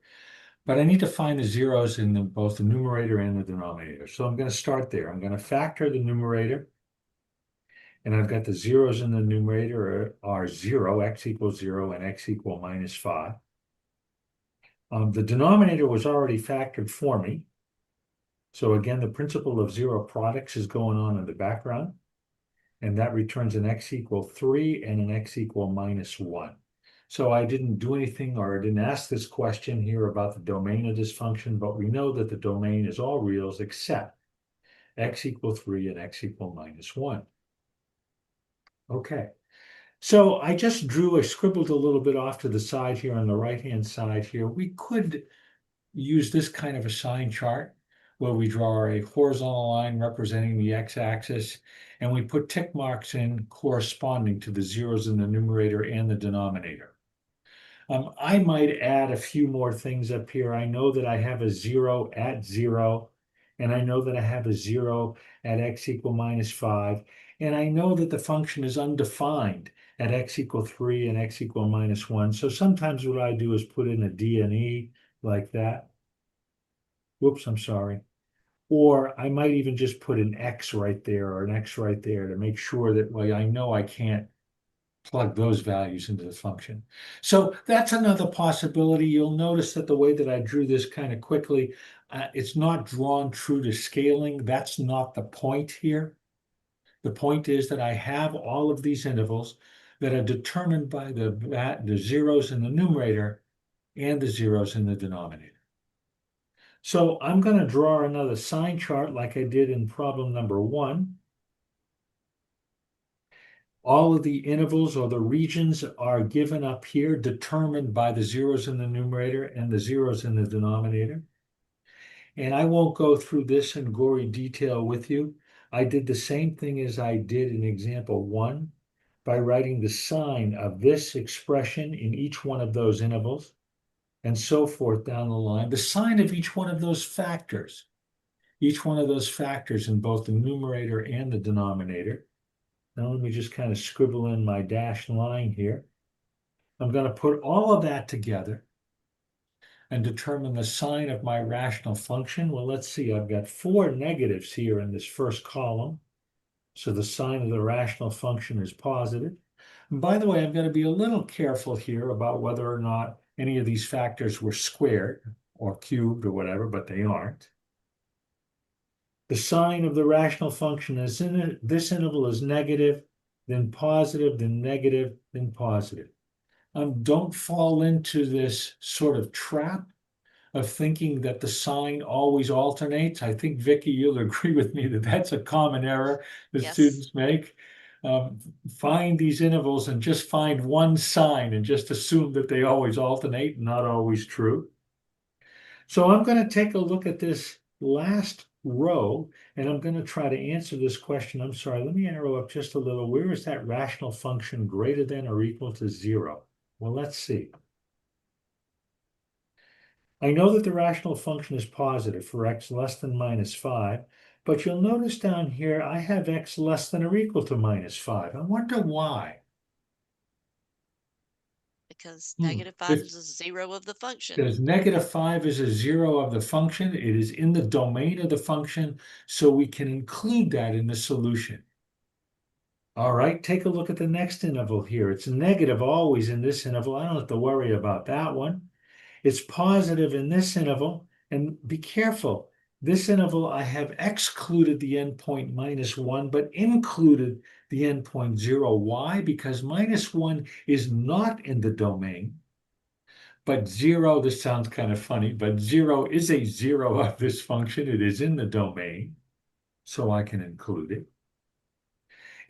but I need to find the zeros in both the numerator and the denominator. So I'm going to start there. I'm going to factor the numerator, and I've got the zeros in the numerator are 0, x equals 0, and x equal minus 5. The denominator was already factored for me. So again, the principle of zero products is going on in the background, and that returns an x equal 3 and an x equal minus 1. So I didn't do anything, or I didn't ask this question here about the domain of this function, but we know that the domain is all reals except x equal 3 and x equal minus 1. Okay, so I just scribbled a little bit off to the side here on the right-hand side here. We could use this kind of a sign chart where we draw a horizontal line representing the x-axis, and we put tick marks in corresponding to the zeros in the numerator and the denominator. I might add a few more things up here. I know that I have a 0 at 0, and I know that I have a 0 at x equal minus 5, and I know that the function is undefined at x equal 3 and x equal minus 1. So sometimes what I do is put in a D and E like that. Whoops, I'm sorry. Or I might even just put an X right there or an X right there to make sure that, well, I know I can't plug those values into the function. So that's another possibility. You'll notice that the way that I drew this kind of quickly, it's not drawn true to scaling. That's not the point here. The point is that I have all of these intervals that are determined by the zeros in the numerator and the zeros in the denominator. So I'm going to draw another sign chart like I did in problem number 1. All of the intervals or the regions are given up here, determined by the zeros in the numerator and the zeros in the denominator. And I won't go through this in gory detail with you. I did the same thing as I did in example 1 by writing the sign of this expression in each one of those intervals and so forth down the line, the sign of each one of those factors. Each one of those factors in both the numerator and the denominator. Now let me just kind of scribble in my dashed line here. I'm going to put all of that together and determine the sign of my rational function. Well, let's see, I've got 4 negatives here in this first column. So the sign of the rational function is positive. And by the way, I've got to be a little careful here about whether or not any of these factors were squared or cubed or whatever, but they aren't. The sign of the rational function is in it. This interval is negative. then positive, then negative, then positive. Don't fall into this sort of trap of thinking that the sign always alternates. I think, Vicky, you'll agree with me that that's a common error that Yes. students make. Find these intervals and just find one sign and just assume that they always alternate, not always true. So I'm going to take a look at this last row and I'm going to try to answer this question. I'm sorry, let me arrow up just a little. Where is that rational function greater than or equal to 0? Well, let's see. I know that the rational function is positive for x less than -5, but you'll notice down here I have x less than or equal to -5. I wonder why. Because If -5 is a 0 of the function. Because -5 is a 0 of the function, it is in the domain of the function, so we can include that in the solution. All right, take a look at the next interval here. It's negative always in this interval. I don't have to worry about that one. It's positive in this interval, and be careful. This interval, I have excluded the endpoint -1, but included the endpoint 0. Why? Because -1 is not in the domain, but 0, this sounds kind of funny, but 0 is a 0 of this function. It is in the domain, so I can include it.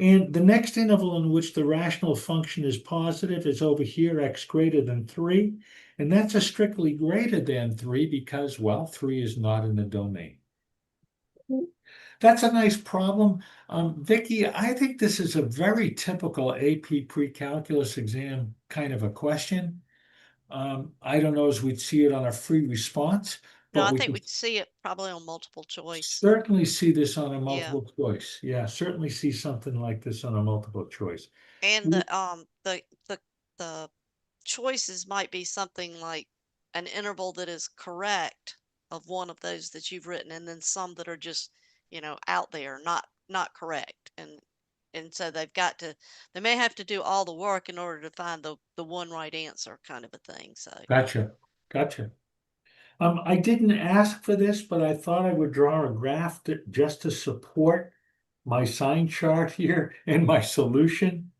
And the next interval in which the rational function is positive is over here, x greater than 3. And that's a strictly greater than 3 because, well, 3 is not in the domain. That's a nice problem. Vicky, I think this is a very typical AP pre-calculus exam kind of a question. I don't know as we'd see it on a free response, No, but I we think could we'd see it probably on multiple choice. certainly see this on a Yeah. multiple choice. Yeah, certainly see something like this on a multiple choice. And the choices might be something like an interval that is correct of one of those that you've written, and then some that are just, out there, not correct. And so they may have to do all the work in order to find the one right answer kind of a thing. So Gotcha. Gotcha. I didn't ask for this, but I thought I would draw a graph just to support my sign chart here and my solution.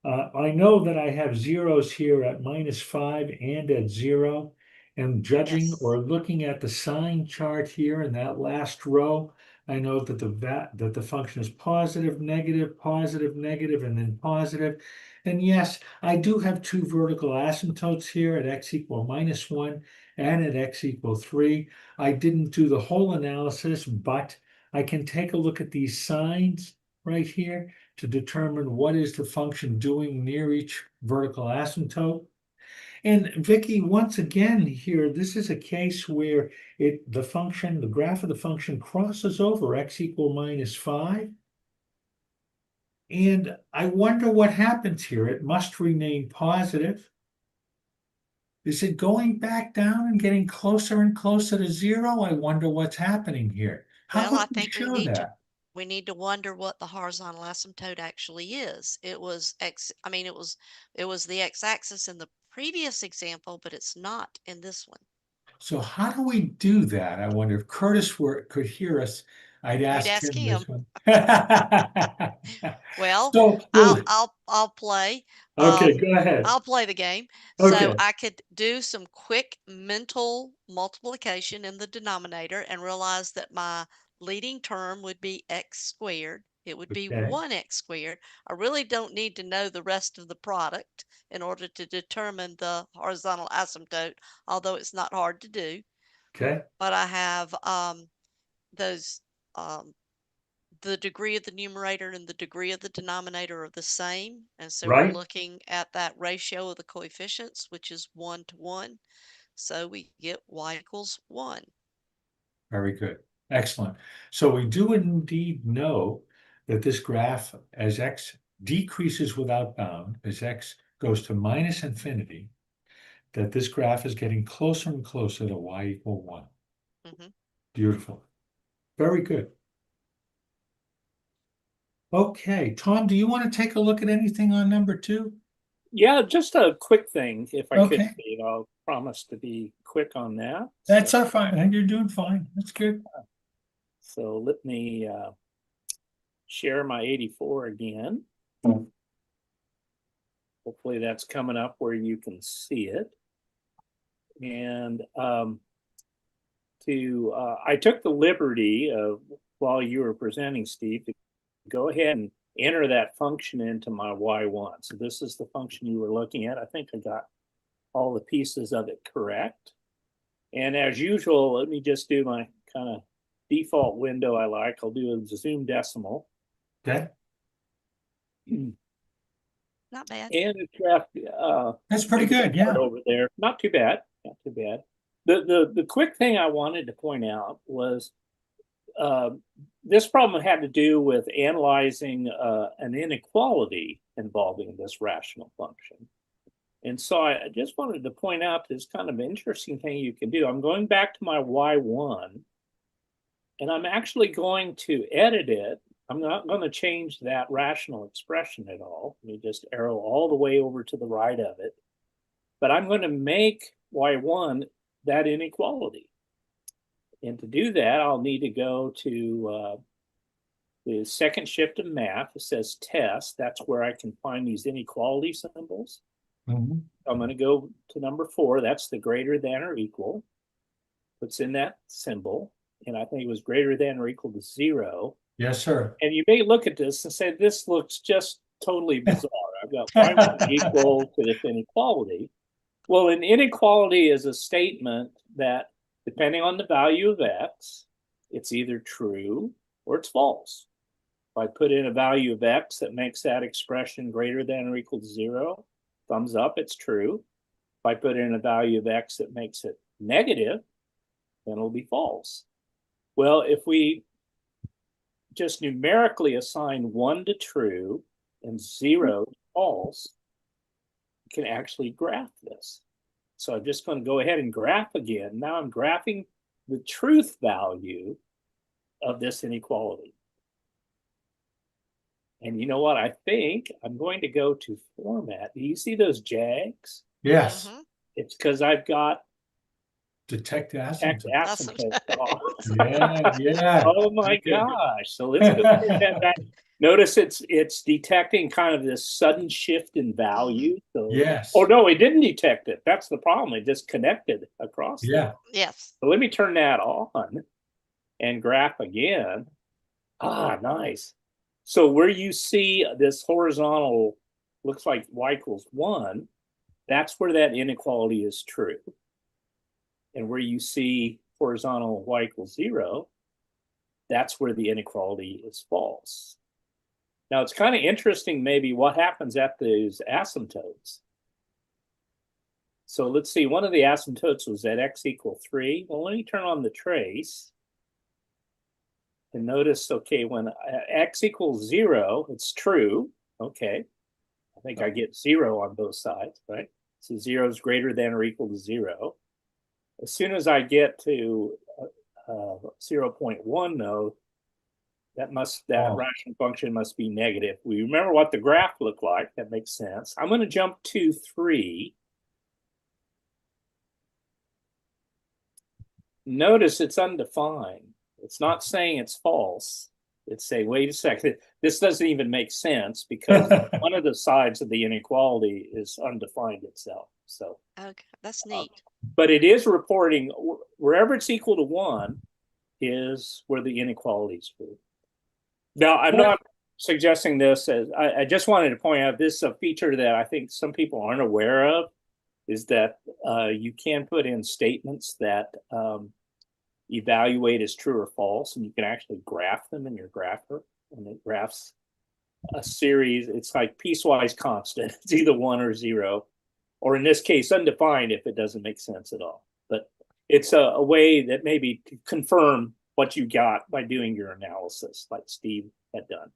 I know that I have zeros here at -5 and at 0. And judging yes. or looking at the sign chart here in that last row, I know that the function is positive, negative, and then positive. And yes, I do have two vertical asymptotes here at x equal -1 and at x equal 3. I didn't do the whole analysis, but I can take a look at these signs right here to determine what is the function doing near each vertical asymptote. And Vicky, once again here, this is a case where the graph of the function crosses over x equal -5. And I wonder what happens here. It must remain positive. Is it going back down and getting closer and closer to 0? I wonder what's happening here. How Well, I would we think show that? we need to wonder what the horizontal asymptote actually is. It was the x-axis in the previous example, but it's not in this one. So how do we do that? I wonder if Curtis could hear us. I'd You'd ask ask him this him. one. Well, So I'll play. okay, go ahead. I'll play the game. So Okay, I could do some quick mental multiplication in the denominator and realize that my leading term would be x squared. It would be okay, 1x squared. I really don't need to know the rest of the product in order to determine the horizontal asymptote, although it's not hard to do. okay, But I have those um, the degree of the numerator and the degree of the denominator are the same. And so we're right? looking at that ratio of the coefficients, which is 1 to 1. So we get y equals 1. Very good. Excellent. So we do indeed know that this graph, as x decreases without bound, as x goes to -infinity, that this graph is getting closer and closer to y equal 1. Mm-hmm. Beautiful. Very good. Okay, Tom, do you want to take a look at anything on number 2? Yeah, just a quick thing, if I could, Okay, Steve. I'll promise to be quick on that. that's our fine. You're doing fine. That's good. So let me share my 84 again. Hopefully that's coming up where you can see it. And I took the liberty of, while you were presenting, Steve, to go ahead and enter that function into my Y1. So this is the function you were looking at. I think I got all the pieces of it correct. And as usual, let me just do my kind of default window I like. I'll do a zoom decimal. Okay. Not bad. And it's got That's pretty good. Yeah. over there. Not too bad. Not too bad. The quick thing I wanted to point out was this problem had to do with analyzing an inequality involving this rational function. And so I just wanted to point out this kind of interesting thing you can do. I'm going back to my Y1, and I'm actually going to edit it. I'm not going to change that rational expression at all. Let me just arrow all the way over to the right of it. But I'm going to make Y1 that inequality. And to do that, I'll need to go to the second shift of math. It says test. That's where I can find these inequality symbols. Mm-hmm. I'm going to go to number 4. That's the greater than or equal. What's in that symbol? And I think it was greater than or equal to 0. Yes, sir. And you may look at this and say, this looks just totally bizarre. I've got Y1 equal to this inequality. Well, an inequality is a statement that, depending on the value of X, it's either true or it's false. If I put in a value of X that makes that expression greater than or equal to 0, thumbs up, it's true. If I put in a value of X that makes it negative, then it'll be false. Well, if we just numerically assign 1 to true and 0 to false, we can actually graph this. So I'm just going to go ahead and graph again. Now I'm graphing the truth value of this inequality. And you know what? I think I'm going to go to format. Do you see those JAGs? Yes. Mhm. It's because I've got Detect text asymptotes. asymptotes off. Yeah. Oh my gosh. So let's go ahead back. Notice it's detecting kind of this sudden shift in value. So, Yes. oh no, it didn't detect it. That's the problem. It just connected across. Yeah. Yes. So let me turn that on and graph again. Ah, nice. So where you see this horizontal, looks like y equals 1, that's where that inequality is true. And where you see horizontal y equals 0, that's where the inequality is false. Now it's kind of interesting maybe what happens at those asymptotes. So let's see, one of the asymptotes was at x equal 3. Well, let me turn on the trace. And notice, okay, when x equals 0, it's true. Okay. I think I get 0 on both sides, right? So 0 is greater than or equal to 0. As soon as I get to 0.1, though, that rational function must be negative. We remember what the graph looked like. That makes sense. I'm going to jump to 3. Notice it's undefined. It's not saying it's false. It's saying, wait a second, this doesn't even make sense because one of the sides of the inequality is undefined itself. So, Okay, that's neat. but it is reporting wherever it's equal to 1 is where the inequality is true. Now, I'm not suggesting this as I just wanted to point out this is a feature that I think some people aren't aware of, is that you can put in statements that evaluate as true or false, and you can actually graph them in your grapher, and it graphs a series. It's like piecewise constant. It's either 1 or 0, or in this case, undefined if it doesn't make sense at all. But it's a way that maybe to confirm what you got by doing your analysis, like Steve had done.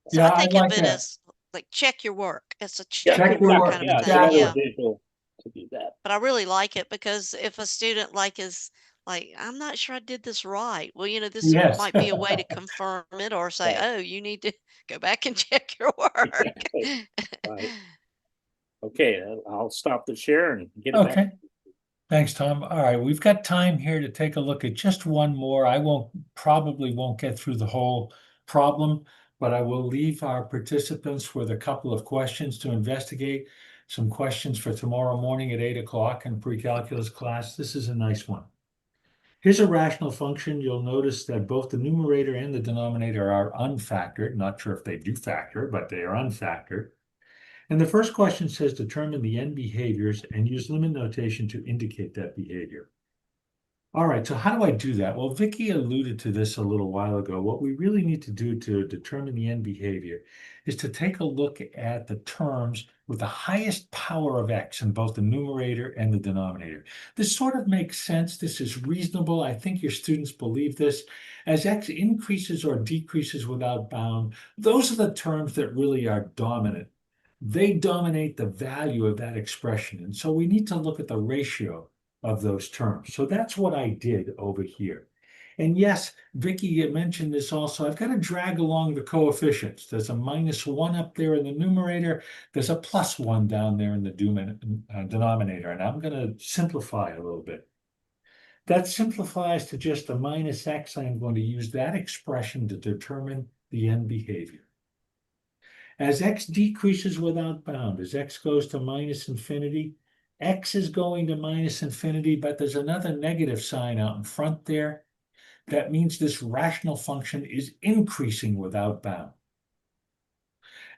So Yeah, I think I of like it that. as like check your work. It's a Yeah, check your work kind yeah, of it's thing. another Yeah. visual to do that. But I really like it because if a student is like, I'm not sure I did this right. Well, this Yes. might be a way to confirm it or say, Right. oh, you need to go back and check your work. Exactly. Right. Okay, I'll stop the share and get it back. Okay. Thanks, Tom. All right, we've got time here to take a look at just one more. I probably won't get through the whole problem, but I will leave our participants with a couple of questions to investigate. Some questions for tomorrow morning at 8 o'clock in pre-calculus class. This is a nice one. Here's a rational function. You'll notice that both the numerator and the denominator are unfactored. Not sure if they do factor, but they are unfactored. And the first question says determine the n behaviors and use limit notation to indicate that behavior. All right, so how do I do that? Well, Vicky alluded to this a little while ago. What we really need to do to determine the end behavior is to take a look at the terms with the highest power of x in both the numerator and the denominator. This sort of makes sense. This is reasonable. I think your students believe this. As x increases or decreases without bound, those are the terms that really are dominant. They dominate the value of that expression. And so we need to look at the ratio of those terms. So that's what I did over here. And yes, Vicky mentioned this also. I've got to drag along the coefficients. There's a -1 up there in the numerator. There's a +1 down there in the denominator. And I'm going to simplify a little bit. That simplifies to just a -x. I'm going to use that expression to determine the end behavior. As x decreases without bound, as x goes to -infinity, x is going to -infinity, but there's another negative sign out in front there. That means this rational function is increasing without bound.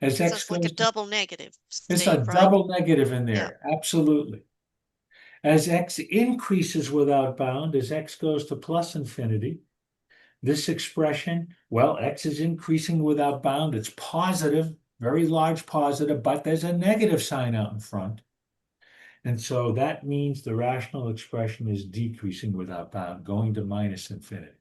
As So x it's like a goes, double negative, it's a Steve, right? double negative in there, absolutely. As x increases without bound, as x goes to +infinity, this expression, well, x is increasing without bound. It's positive, very large positive, but there's a negative sign out in front. And so that means the rational expression is decreasing without bound, going to -infinity.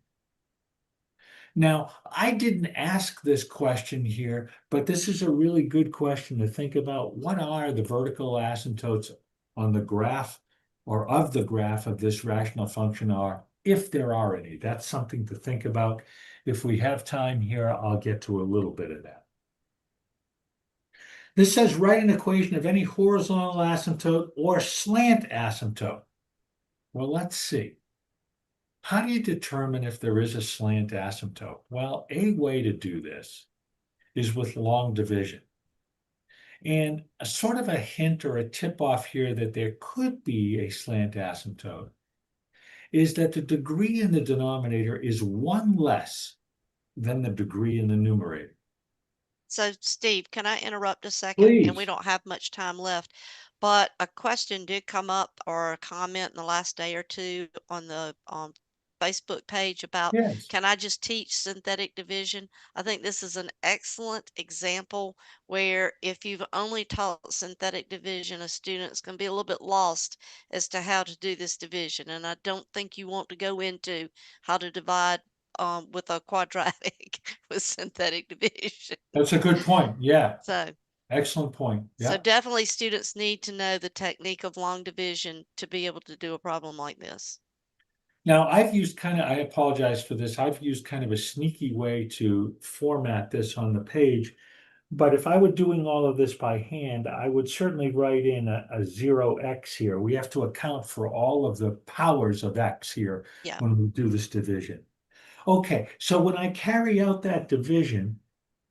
Now, I didn't ask this question here, but this is a really good question to think about. What are the vertical asymptotes on the graph or of the graph of this rational function are, if there are any? That's something to think about. If we have time here, I'll get to a little bit of that. This says write an equation of any horizontal asymptote or slant asymptote. Well, let's see. How do you determine if there is a slant asymptote? Well, a way to do this is with long division. And a sort of a hint or a tip off here that there could be a slant asymptote is that the degree in the denominator is 1 less than the degree in the numerator. So, Steve, can I interrupt a second? And we Please. don't have much time left, but a question did come up or a comment in the last day or two on the Facebook page about, Yes. can I just teach synthetic division? I think this is an excellent example where if you've only taught synthetic division, a student's going to be a little bit lost as to how to do this division. And I don't think you want to go into how to divide with a quadratic with synthetic division. That's a good point. Yeah. So, Excellent point. so Yeah. definitely students need to know the technique of long division to be able to do a problem like this. Now, I've used I apologize for this. I've used kind of a sneaky way to format this on the page. But if I were doing all of this by hand, I would certainly write in a 0x here. We have to account for all of the powers of x here Yeah. when we do this division. Okay, so when I carry out that division,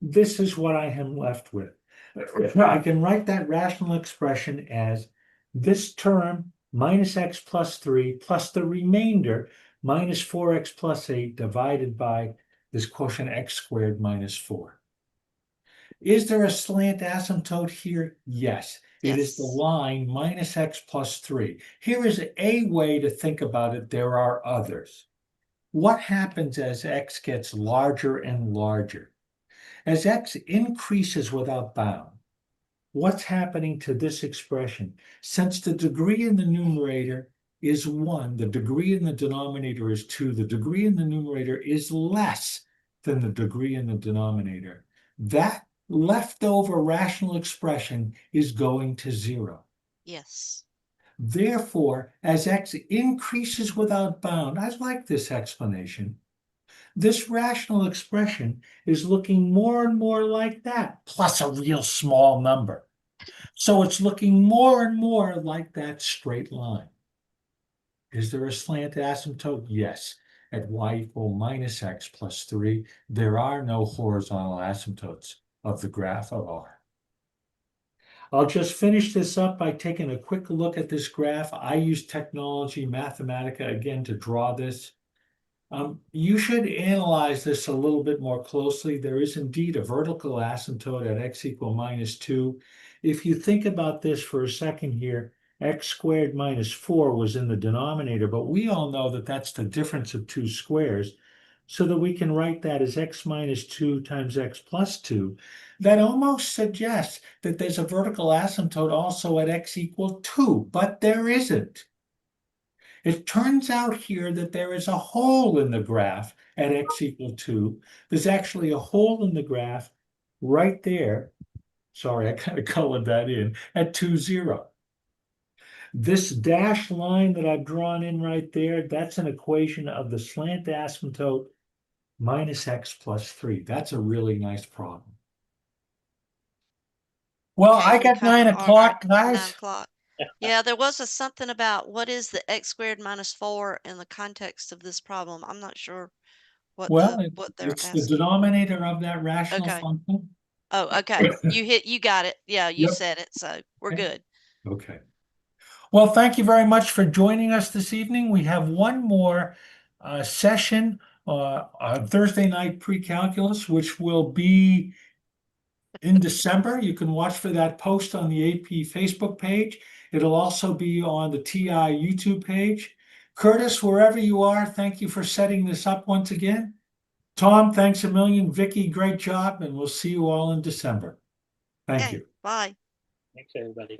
this is what I am left with. I can write that rational expression as this term -x plus 3 plus the remainder -4x plus 8 divided by this quotient x squared minus 4. Is there a slant asymptote here? Yes. It is the Yes. line -x plus 3. Here is a way to think about it. There are others. What happens as x gets larger and larger? As x increases without bound, what's happening to this expression? Since the degree in the numerator is 1, the degree in the denominator is 2, the degree in the numerator is less than the degree in the denominator. That leftover rational expression is going to 0. Yes. Therefore, as x increases without bound, I like this explanation. This rational expression is looking more and more like that, plus a real small number. So it's looking more and more like that straight line. Is there a slant asymptote? Yes. at y equal minus x plus 3, there are no horizontal asymptotes of the graph of R. I'll just finish this up by taking a quick look at this graph. I use technology, Mathematica, again, to draw this. You should analyze this a little bit more closely. There is indeed a vertical asymptote at x equal minus 2. If you think about this for a second here, x squared minus 4 was in the denominator, but we all know that that's the difference of two squares, so that we can write that as x minus 2 times x plus 2. That almost suggests that there's a vertical asymptote also at x equal 2, but there isn't. It turns out here that there is a hole in the graph at x equal 2. There's actually a hole in the graph right there. Sorry, I kind of colored that in at 2, 0. This dashed line that I've drawn in right there, that's an equation of the slant asymptote minus x plus 3. That's a really nice problem. Well, Okay, I we got kind 9 of are o'clock, at 9 guys. o'clock. Yeah, there was something about what is the x squared minus 4 in the context of this problem. I'm not sure Well, what they're it's the asking. denominator of that rational Okay. function. Oh, okay. You got it. Yeah, you Yep. said it, so we're Okay. good. Okay. Well, thank you very much for joining us this evening. We have one more session on Thursday night pre-calculus, which will be in December. You can watch for that post on the AP Facebook page. It'll also be on the TI YouTube page. Curtis, wherever you are, thank you for setting this up once again. Tom, thanks a million. Vicky, great job, and we'll see you all in December. Thank Okay, you. bye. Thanks, everybody.